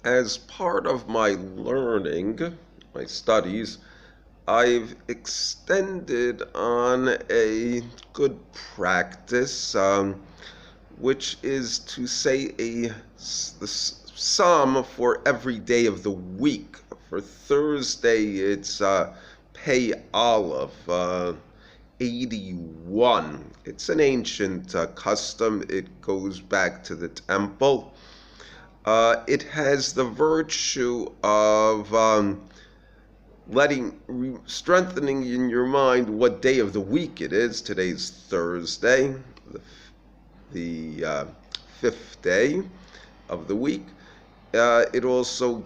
As part of my learning, my studies, I've extended on a good practice, which is to say the psalm for every day of the week. For Thursday, it's Pei Aleph, 81. It's an ancient custom. It goes back to the temple. It has the virtue of strengthening in your mind what day of the week it is. Today's Thursday, the fifth day of the week. It also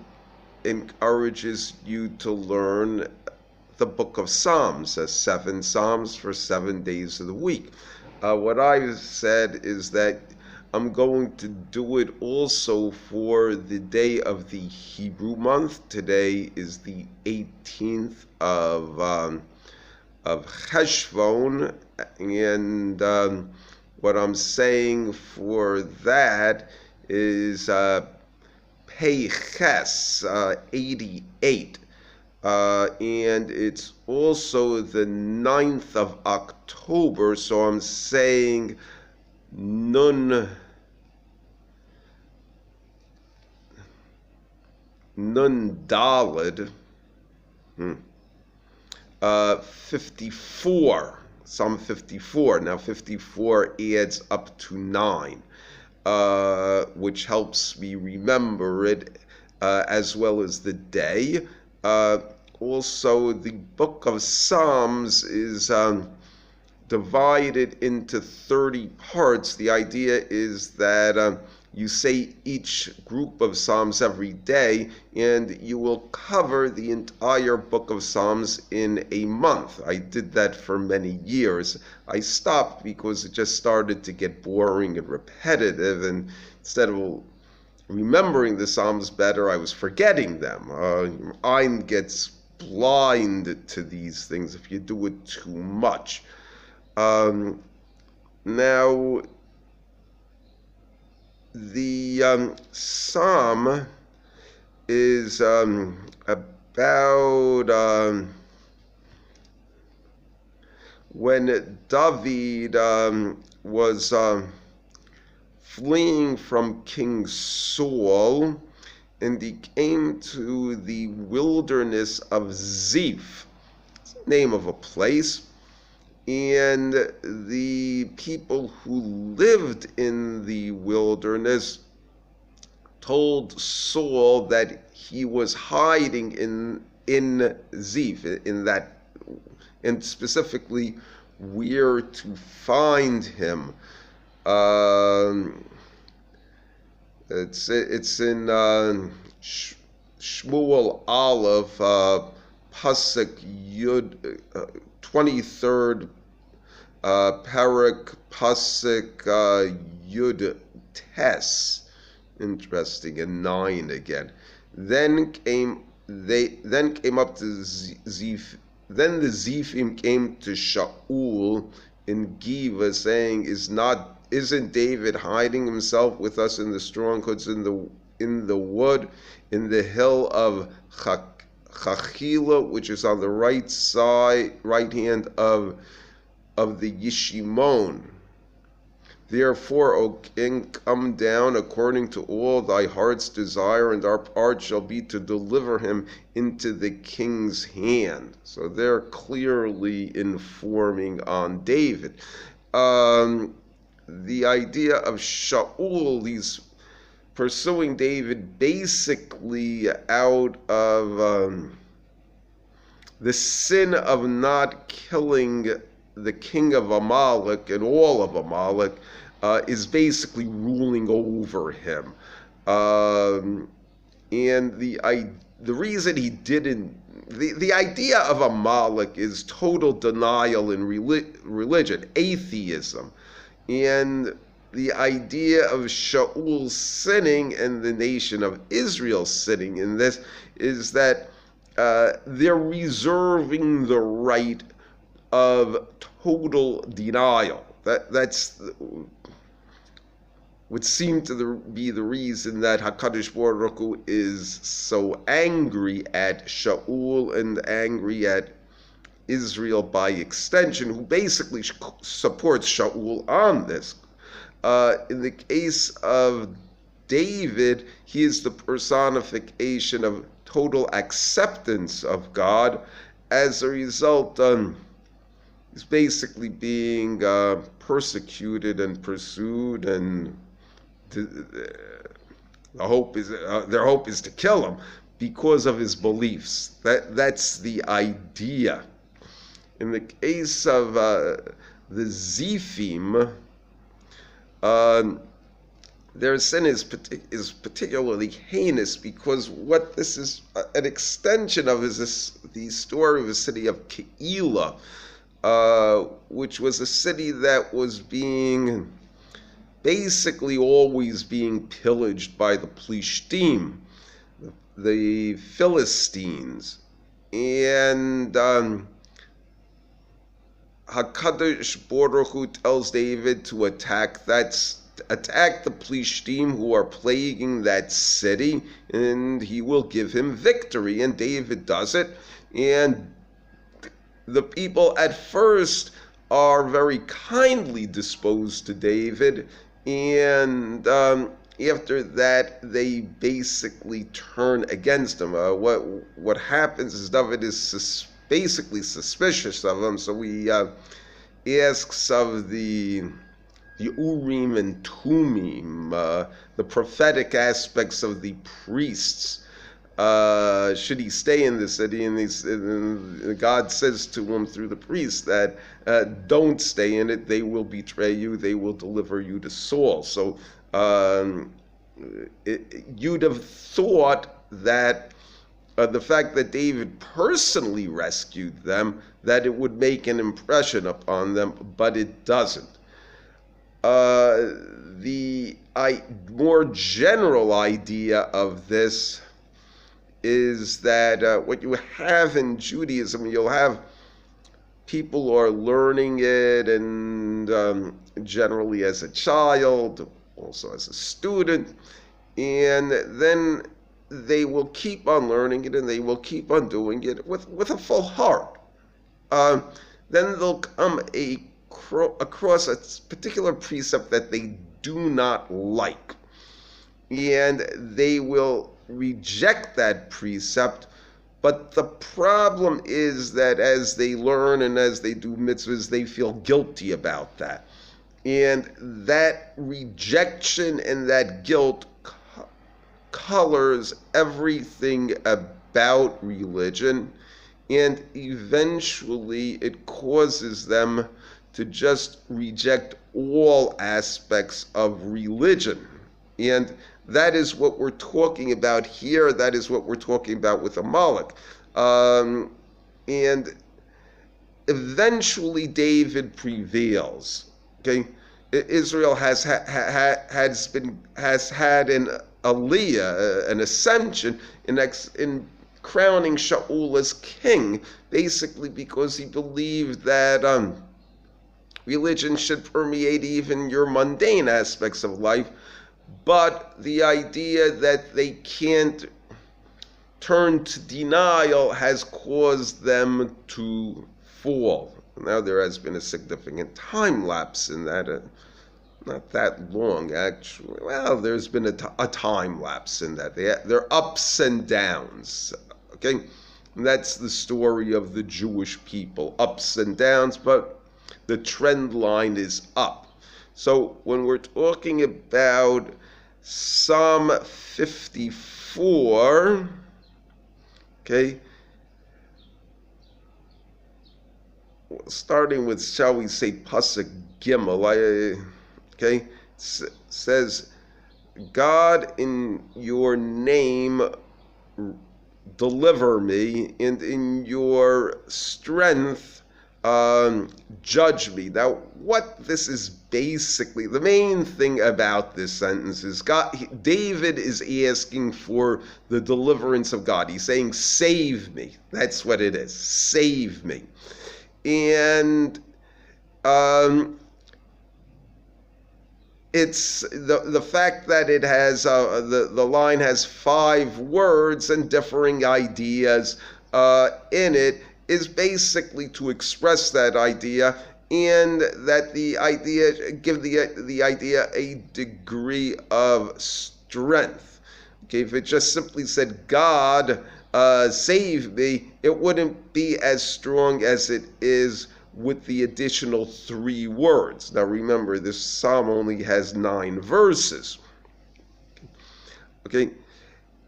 encourages you to learn the book of Psalms, as 7 Psalms for 7 days of the week. What I've said is that I'm going to do it also for the day of the Hebrew month. Today is the 18th of Cheshvan, and what I'm saying for that is Peiches, 88. And it's also the 9th of October, so I'm saying Nun Daled, 54, Psalm 54. Now 54 adds up to 9, which helps me remember it, as well as the day. Also, the book of Psalms is divided into 30 parts. The idea is that you say each group of Psalms every day, and you will cover the entire book of Psalms in a month. I did that for many years. I stopped because it just started to get boring and repetitive, and instead of remembering the Psalms better, I was forgetting them. Your mind gets blind to these things if you do it too much. Now, the psalm is about when David was fleeing from King Saul, and he came to the wilderness of Ziph. It's the name of a place. And the people who lived in the wilderness told Saul that he was hiding in Ziph, and specifically where to find him. It's in Shmuel Aleph, Pasuk Yud, 23rd parak, Pasuk Yud Tes. Interesting, and 9 again. Then came up to Ziph. Then the Zifim came to Shaul in Giva, saying, Isn't David hiding himself with us in the strongholds in the wood, in the hill of Chachila, which is on the right hand of the Yishimon? Therefore, O king, come down according to all thy heart's desire, and our part shall be to deliver him into the king's hand. So they're clearly informing on David. The idea of Shaul, he's pursuing David basically out of the sin of not killing the king of Amalek, and all of Amalek is basically ruling over him. And the reason he didn't, the idea of Amalek is total denial in religion, atheism. And the idea of Shaul sinning and the nation of Israel sinning in this is that they're reserving the right of total denial. That's would seem to be the reason that HaKadosh Baruch Hu is so angry at Shaul and angry at Israel by extension, who basically supports Shaul on this. In the case of David, he is the personification of total acceptance of God. As a result, he's basically being persecuted and pursued, and their hope is to kill him because of his beliefs. That's the idea. In the case of the Zifim, their sin is particularly heinous because what this is an extension of is the story of the city of Keilah, which was a city that was basically always being pillaged by the Plishtim, the Philistines. And HaKadosh Baruch Hu tells David to attack the Plishtim who are plaguing that city, and he will give him victory. And David does it. And the people at first are very kindly disposed to David, and after that they basically turn against him. What happens is David is basically suspicious of him, so he asks of the Urim and Tumim, the prophetic aspects of the priests. Should he stay in the city? And God says to him through the priests that don't stay in it. They will betray you. They will deliver you to Saul. So you'd have thought that the fact that David personally rescued them, that it would make an impression upon them, but it doesn't. The more general idea of this is that what you have in Judaism, you'll have people who are learning it, and generally as a child, also as a student, and then they will keep on learning it, and they will keep on doing it with a full heart. Then they'll come across a particular precept that they do not like, and they will reject that precept. But the problem is that as they learn and as they do mitzvahs, they feel guilty about that. And that rejection and that guilt colors everything about religion, and eventually it causes them to just reject all aspects of religion. And that is what we're talking about here. That is what we're talking about with Amalek. And eventually David prevails. Okay, Israel has had an aliyah, an ascension in crowning Shaul as king, basically because he believed that religion should permeate even your mundane aspects of life. But the idea that they can't turn to denial has caused them to fall. Now there has been a significant time lapse in that, not that long actually. Well, there's been a time lapse in that. They're ups and downs, okay? And that's the story of the Jewish people, ups and downs, but the trend line is up. So when we're talking about Psalm 54, okay, starting with, shall we say, Pasuk Gimel, okay, says, God, in your name deliver me, and in your strength judge me. Now, what this is basically, the main thing about this sentence is David is asking for the deliverance of God. He's saying, save me. That's what it is. Save me. And it's the fact that it has the line has 5 words and differing ideas in it is basically to express that idea, and that the idea give the idea a degree of strength. Okay, if it just simply said God save me, it wouldn't be as strong as it is with the additional 3 words. Now remember, this psalm only has 9 verses. Okay,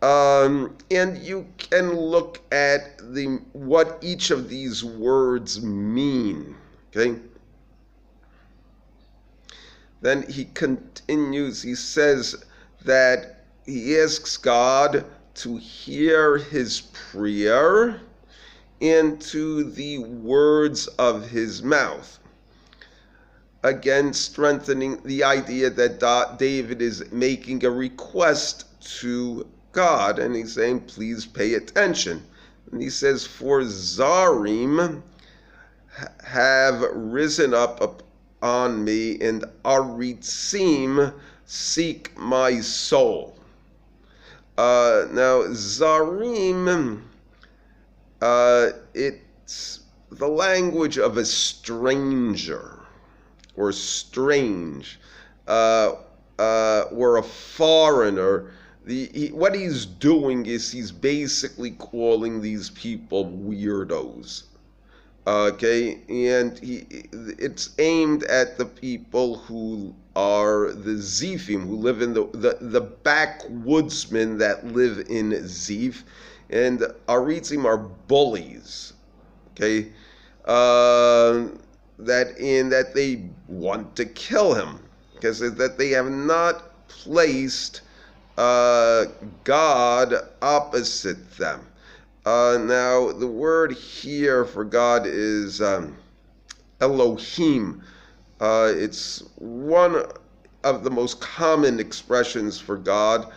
and you can look at what each of these words mean. Okay. Then he continues. He says that he asks God to hear his prayer and to the words of his mouth. Again, strengthening the idea that David is making a request to God, and he's saying, please pay attention. And he says, for Zarim have risen up on me, and Aritzim seek my soul. Now, Zarim, it's the language of a stranger, or strange, or a foreigner. What he's doing is he's basically calling these people weirdos. Okay, and it's aimed at the people who are the Zifim, who live in the backwoodsmen that live in Zif, and Aritzim are bullies. Okay, that they want to kill him because that they have not placed God opposite them. Now, the word here for God is Elohim. It's one of the most common expressions for God.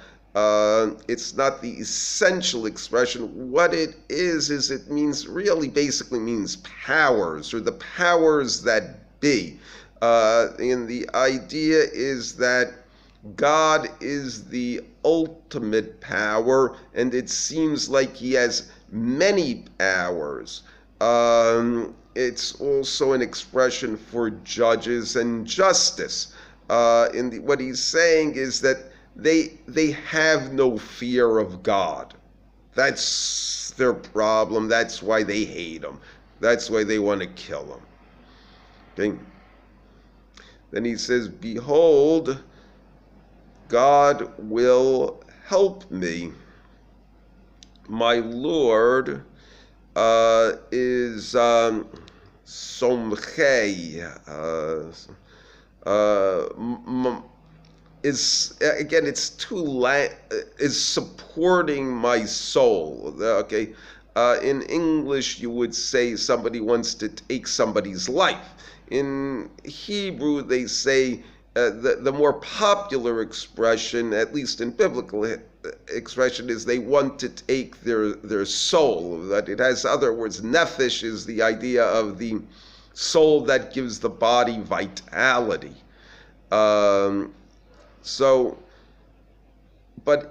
It's not the essential expression. What it is it means, really basically means powers, or the powers that be. And the idea is that God is the ultimate power, and it seems like he has many powers. It's also an expression for judges and justice. What he's saying is that they have no fear of God. That's their problem. That's why they hate him. That's why they want to kill him. Okay. Then he says, behold, God will help me. My Lord is somchei. Is supporting my soul. Okay. In English, you would say somebody wants to take somebody's life. In Hebrew, they say the more popular expression, at least in biblical expression, is they want to take their soul. That it has other words. Nephesh is the idea of the soul that gives the body vitality. But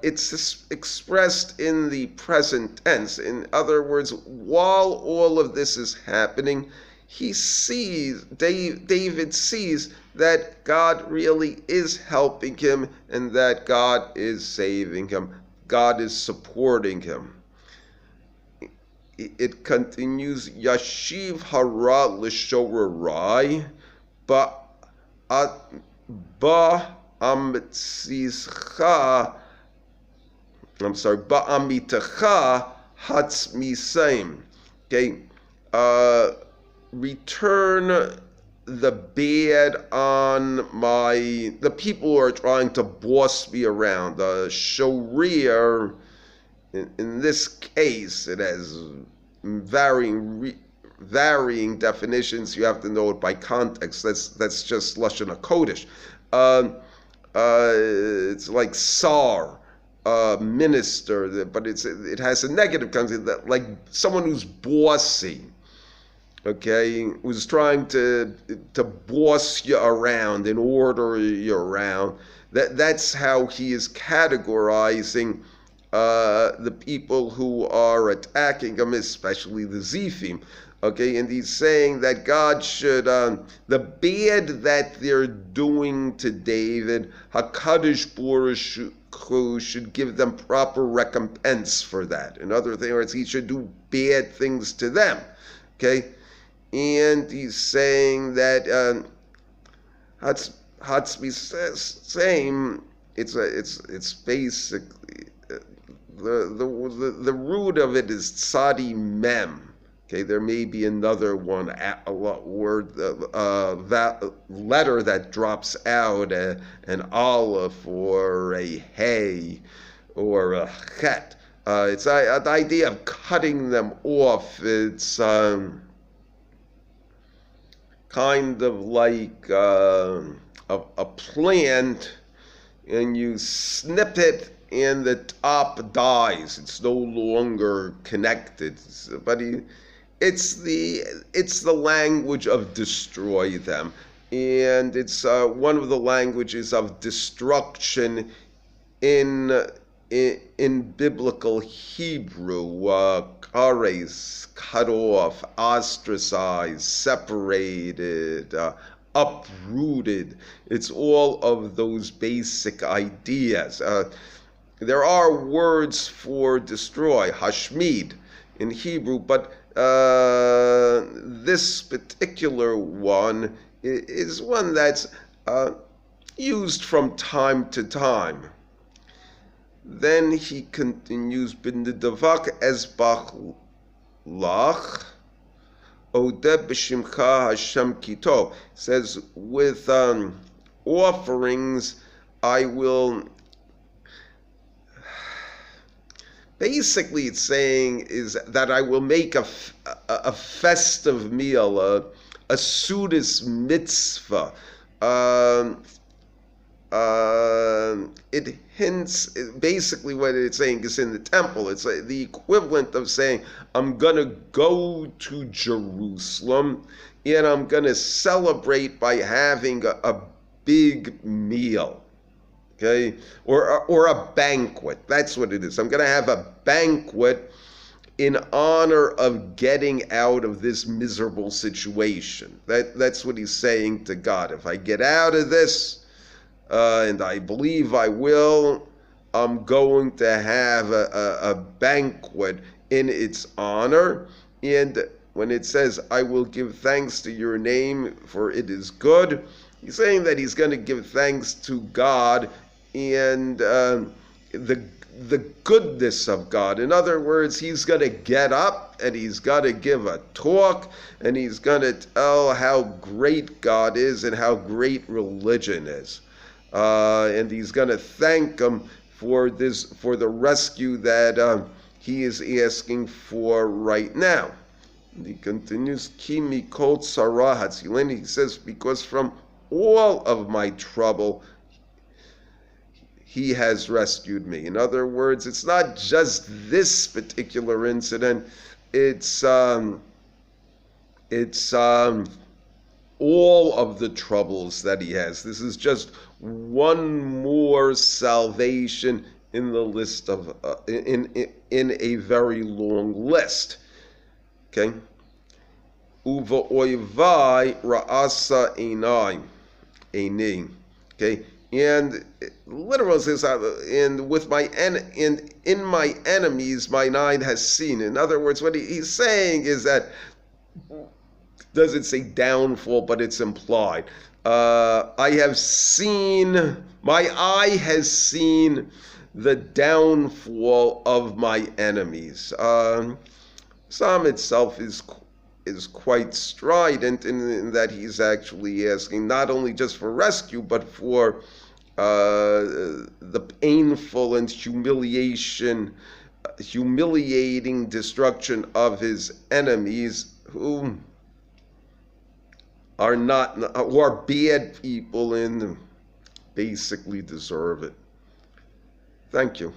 it's expressed in the present tense. In other words, while all of this is happening, David sees that God really is helping him, and that God is saving him. God is supporting him. It continues, Yashiv hara l'shorarai ba'amitecha hatzmiseim. Okay, return the bad on the people who are trying to boss me around. Shorir, in this case, it has varying definitions. You have to know it by context. That's just Lashon HaKodesh. It's like Sar, minister, but it has a negative context, that like someone who's bossy. okay, was trying to boss you around and order you around. That's how he is categorizing the people who are attacking him, especially the Zifim. Okay, and he's saying that God should, the bad that they're doing to David, HaKadosh Baruch Hu should give them proper recompense for that. In other words, he should do bad things to them. Okay, and he's saying that Hatzmi says same. It's basically the root of it is tzadi mem. Okay, there may be another one word that letter that drops out, an aleph or a hey or a chet. It's the idea of cutting them off. It's kind of like a plant, and you snip it and the top dies. It's no longer connected. But it's the language of destroy them, and it's one of the languages of destruction in biblical Hebrew. Kares, cut off, ostracized, separated, uprooted. It's all of those basic ideas. There are words for destroy, hashmid, in Hebrew, but this particular one is one that's used from time to time. Then he continues, "B'nedavak ezbach lach, odeh b'shimcha Hashem kito." Says, with offerings, I will. Basically, it's saying is that I will make a festive meal, a sudas mitzvah. It hints, basically what it's saying is in the temple. It's the equivalent of saying, I'm going to go to Jerusalem and I'm going to celebrate by having a big meal. Okay? Or a banquet. That's what it is. I'm going to have a banquet in honor of getting out of this miserable situation. That's what he's saying to God. If I get out of this, and I believe I will, I'm going to have a banquet in its honor. And when it says, I will give thanks to your name, for it is good, he's saying that he's going to give thanks to God and the goodness of God. In other words, he's going to get up and he's got to give a talk and he's going to tell how great God is and how great religion is. And he's going to thank him for the rescue that he is asking for right now. And he continues, Ki mikol tzara hatzileni. He says, because from all of my trouble, he has rescued me. In other words, it's not just this particular incident. It's all of the troubles that he has. This is just one more salvation in the list of in a very long list. Okay. Uva oivai ra'asa einai. Okay. And literally says, and with in my enemies, my eye has seen. In other words, what he's saying is that, doesn't say downfall, but it's implied. I have seen, my eye has seen the downfall of my enemies. Psalm itself is quite strident in that he's actually asking not only just for rescue, but for the painful and humiliating destruction of his enemies who are bad people and basically deserve it. Thank you.